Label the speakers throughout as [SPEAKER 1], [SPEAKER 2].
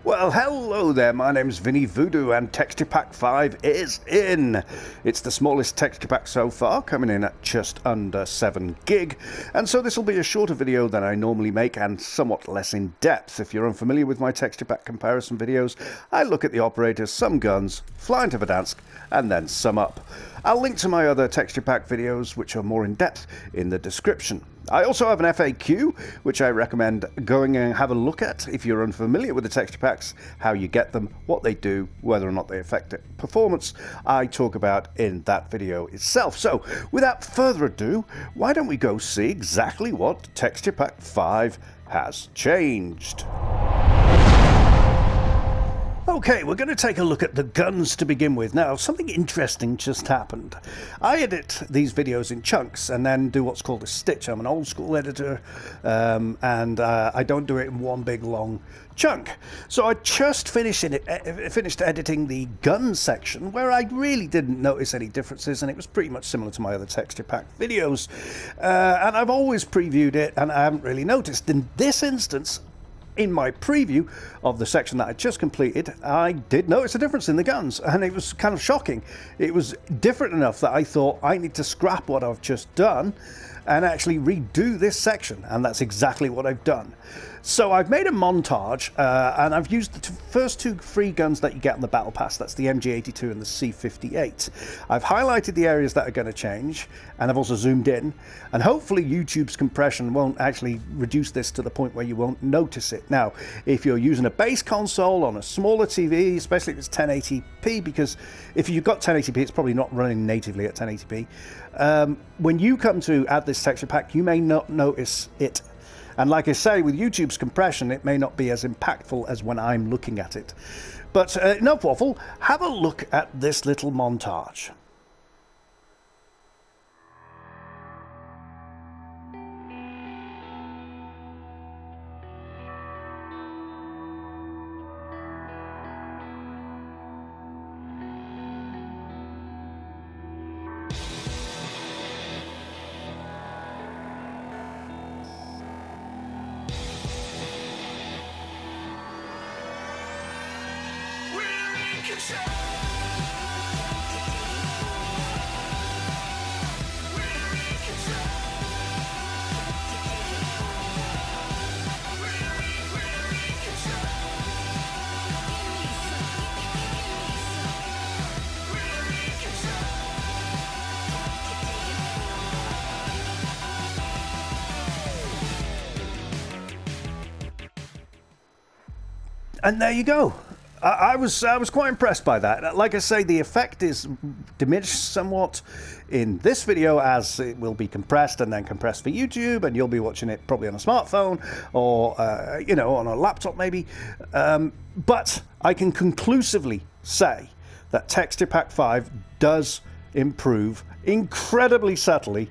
[SPEAKER 1] Well, hello there, my name's Vinny Voodoo and Texture Pack 5 is in. It's the smallest texture pack so far, coming in at just under 7 gig, and so this will be a shorter video than I normally make and somewhat less in depth. If you're unfamiliar with my texture pack comparison videos, I look at the operators, some guns, fly into Verdansk, and then sum up. I'll link to my other texture pack videos, which are more in depth, in the description. I also have an FAQ, which I recommend going and have a look at if you're unfamiliar with the texture packs, how you get them, what they do, whether or not they affect performance, I talk about in that video itself. So, without further ado, why don't we go see exactly what Texture Pack 5 has changed. Okay, we're going to take a look at the guns to begin with. Now, something interesting just happened. I edit these videos in chunks and then do what's called a stitch. I'm an old school editor, and I don't do it in one big long chunk. So I just finished editing the gun section, where I really didn't notice any differences, and it was pretty much similar to my other texture pack videos. And I've always previewed it, and I haven't really noticed. In this instance, in my preview of the section that I just completed, I did notice a difference in the guns, and it was kind of shocking. It was different enough that I thought I need to scrap what I've just done and actually redo this section, and that's exactly what I've done. So I've made a montage, and I've used the first two free guns that you get on the Battle Pass. That's the MG82 and the C58. I've highlighted the areas that are going to change, and I've also zoomed in, and hopefully YouTube's compression won't actually reduce this to the point where you won't notice it. Now, if you're using a base console on a smaller TV, especially if it's 1080p, because if you've got 1080p, it's probably not running natively at 1080p. When you come to add this texture pack, you may not notice it. And like I say, with YouTube's compression, it may not be as impactful as when I'm looking at it. But enough waffle, have a look at this little montage. And there you go. I was quite impressed by that. Like I say, the effect is diminished somewhat in this video, as it will be compressed and then compressed for YouTube, and you'll be watching it probably on a smartphone or you know, on a laptop maybe. But I can conclusively say that Texture Pack 5 does improve incredibly subtly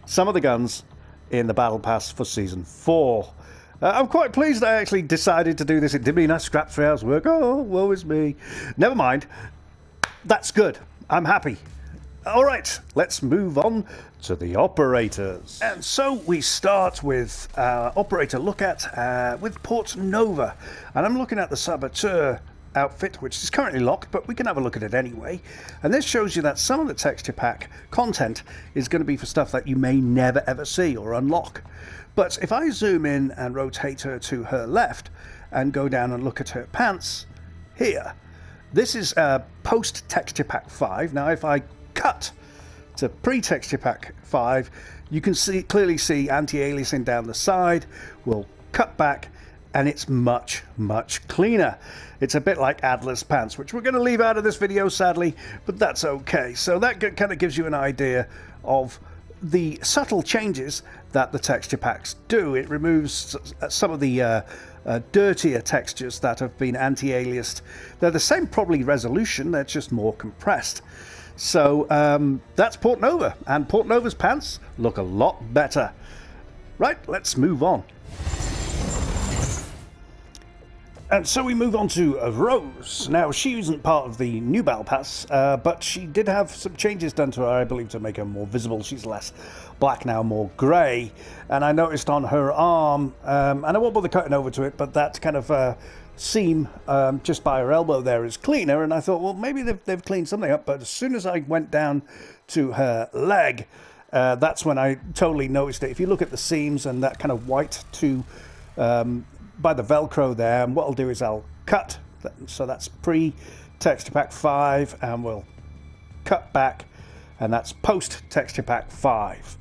[SPEAKER 1] some of the guns in the Battle Pass for Season 4. I'm quite pleased I actually decided to do this. It did mean I scrapped 3 hours work. Oh, woe is me. Never mind. That's good. I'm happy. All right, let's move on to the operators. And so we start with operator look at with Portnova. And I'm looking at the Saboteur outfit, which is currently locked, but we can have a look at it anyway. And this shows you that some of the texture pack content is going to be for stuff that you may never ever see or unlock. But if I zoom in and rotate her to her left and go down and look at her pants here, this is post Texture Pack 5. Now if I cut to pre-Texture Pack 5, you can clearly see anti-aliasing down the side. We'll cut back and it's much, much cleaner. It's a bit like Adler's pants, which we're going to leave out of this video sadly, but that's okay. So that kind of gives you an idea of the subtle changes that the texture packs do. It removes some of the dirtier textures that have been anti-aliased. They're the same probably resolution, they're just more compressed. So that's Portnova, and Portnova's pants look a lot better. Right, let's move on. And so we move on to Roze. Now, she isn't part of the new Battle Pass, but she did have some changes done to her, I believe, to make her more visible. She's less black now, more grey. And I noticed on her arm, and I won't bother cutting over to it, but that kind of seam just by her elbow there is cleaner. And I thought, well, maybe they've cleaned something up. But as soon as I went down to her leg, that's when I totally noticed it. If you look at the seams and that kind of white to... by the Velcro there, and what I'll do is I'll cut, so that's pre-texture pack 5, and we'll cut back, and that's post-texture pack 5.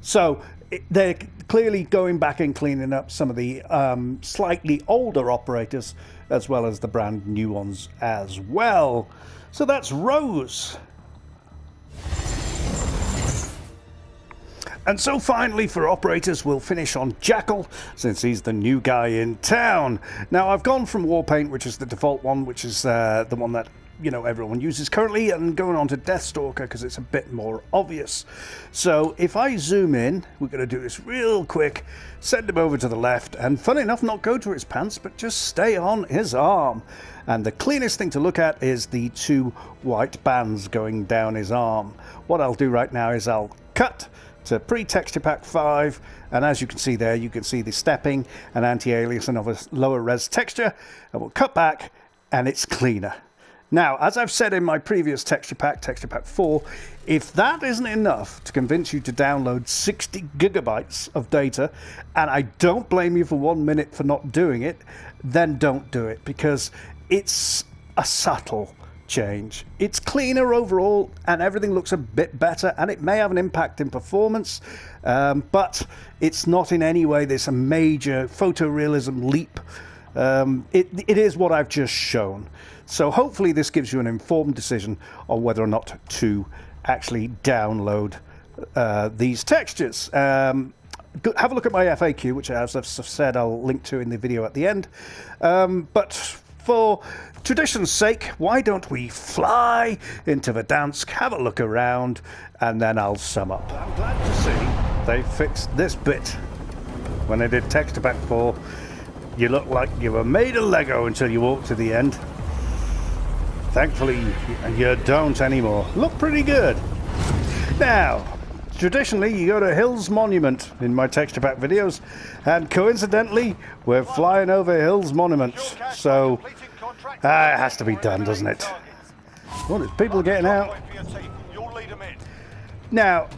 [SPEAKER 1] So they're clearly going back and cleaning up some of the slightly older operators, as well as the brand new ones as well. So that's Roze. And so finally for operators, we'll finish on Jackal, since he's the new guy in town. Now I've gone from Warpaint, which is the default one, which is the one that, you know, everyone uses currently, and going on to Deathstalker because it's a bit more obvious. So if I zoom in, we're going to do this real quick, send him over to the left, and funny enough, not go to his pants, but just stay on his arm. And the cleanest thing to look at is the 2 white bands going down his arm. What I'll do right now is I'll cut to pre-texture pack 5, and as you can see there, you can see the stepping and anti-aliasing of a lower res texture, and we'll cut back and it's cleaner. Now, as I've said in my previous texture pack 4, if that isn't enough to convince you to download 60 gigabytes of data, and I don't blame you for 1 minute for not doing it, then don't do it, because it's a subtle change. It's cleaner overall, and everything looks a bit better, and it may have an impact in performance, but it's not in any way this major photorealism leap. It is what I've just shown. So hopefully this gives you an informed decision on whether or not to actually download these textures. Have a look at my FAQ, which, as I've said, I'll link to in the video at the end. But for tradition's sake, why don't we fly into Verdansk, have a look around, and then I'll sum up. I'm glad to see they fixed this bit. When they did Texture Pack 4, you look like you were made of Lego until you walked to the end. Thankfully, you don't anymore. Look pretty good. Now, traditionally, you go to Hill's Monument in my Texture Pack videos, and coincidentally, we're flying over Hill's Monument, so it has to be done, doesn't it? Well, there's people getting out. Now,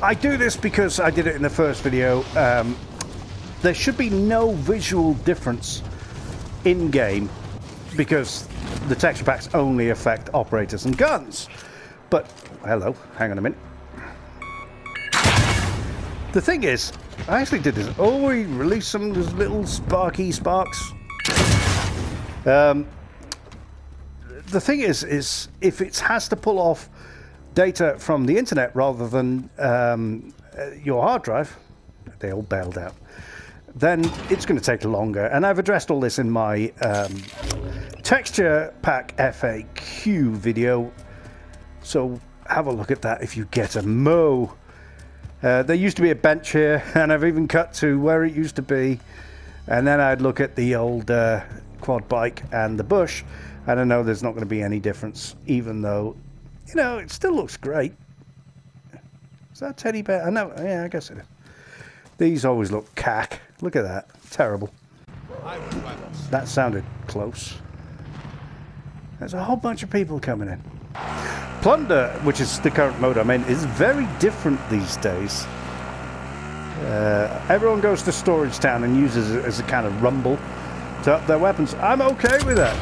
[SPEAKER 1] I do this because I did it in the first video. There should be no visual difference in-game, because the texture packs only affect operators and guns. But, hello, hang on a minute. The thing is, I actually did this. Oh, we released some of those little sparky sparks. The thing is if it has to pull off data from the internet rather than your hard drive, they all bailed out, then it's going to take longer. And I've addressed all this in my texture pack FAQ video, so have a look at that if you get a mo. There used to be a bench here, and I've even cut to where it used to be, and then I'd look at the old quad bike and the bush, and I know there's not going to be any difference, even though, you know, it still looks great. Is that a teddy bear? I know, yeah, I guess it is. These always look cack. Look at that. Terrible. That sounded close. There's a whole bunch of people coming in. Plunder, which is the current mode I'm in, is very different these days. Everyone goes to Storage Town and uses it as a kind of rumble to up their weapons. I'm okay with that.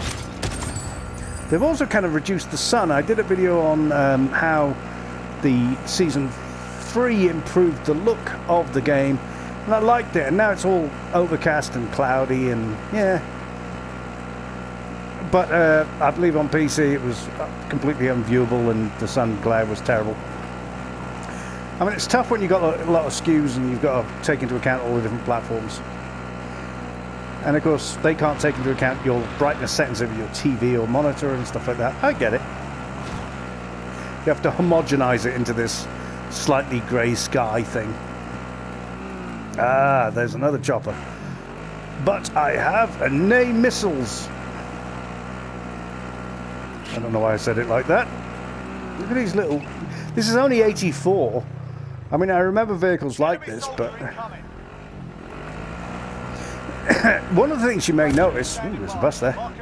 [SPEAKER 1] They've also kind of reduced the sun. I did a video on how the Season 3 improved the look of the game, and I liked it, and now it's all overcast and cloudy, and yeah. But I believe on PC it was completely unviewable, and the sun glare was terrible. I mean, it's tough when you've got a lot of SKUs and you've got to take into account all the different platforms. And of course, they can't take into account your brightness settings of your TV or monitor and stuff like that. I get it. You have to homogenize it into this slightly grey sky thing. Ah, there's another chopper. but I have nay missiles. I don't know why I said it like that. Look at these little... This is only 84. I mean, I remember vehicles like this, but... One of the things you may notice... Ooh, there's a bus there.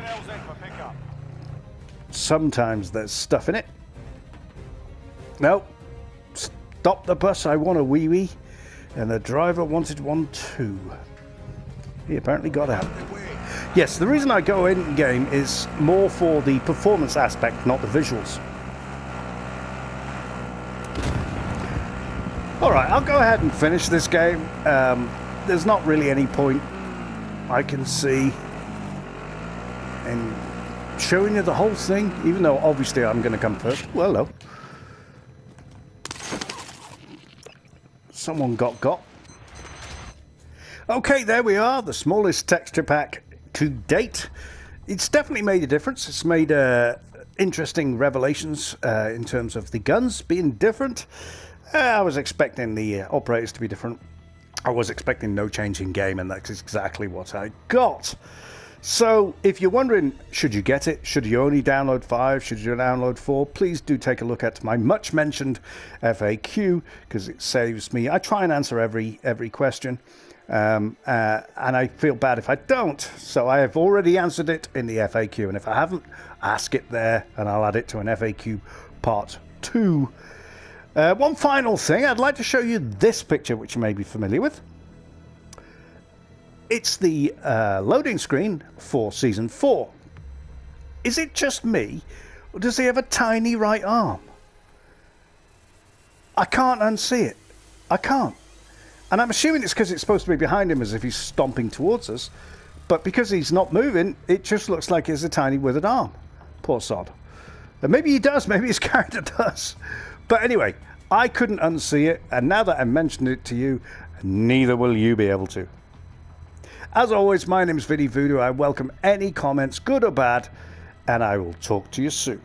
[SPEAKER 1] Sometimes there's stuff in it. No. Stop the bus, I want a wee-wee. And the driver wanted one too. He apparently got out. Yes, the reason I go in-game is more for the performance aspect, not the visuals. Alright, I'll go ahead and finish this game. There's not really any point I can see in showing you the whole thing, even though obviously I'm going to come first. Well, hello. Someone got. Okay, there we are, the smallest texture pack to date. It's definitely made a difference. It's made interesting revelations in terms of the guns being different. I was expecting the operators to be different. I was expecting no change in game, and that's exactly what I got. So, if you're wondering, should you get it? Should you only download 5? Should you download 4? Please do take a look at my much-mentioned FAQ, because it saves me. I try and answer every question, and I feel bad if I don't. So I have already answered it in the FAQ, and if I haven't, ask it there, and I'll add it to an FAQ part 2. One final thing, I'd like to show you this picture, which you may be familiar with. It's the loading screen for Season 4. Is it just me, or does he have a tiny right arm? I can't unsee it. I can't. And I'm assuming it's because it's supposed to be behind him as if he's stomping towards us. But because he's not moving, it just looks like he has a tiny withered arm. Poor sod. And maybe he does, maybe his character does. But anyway, I couldn't unsee it, and now that I mentioned it to you, neither will you be able to. As always, my name is Viddy Voodoo. I welcome any comments, good or bad, and I will talk to you soon.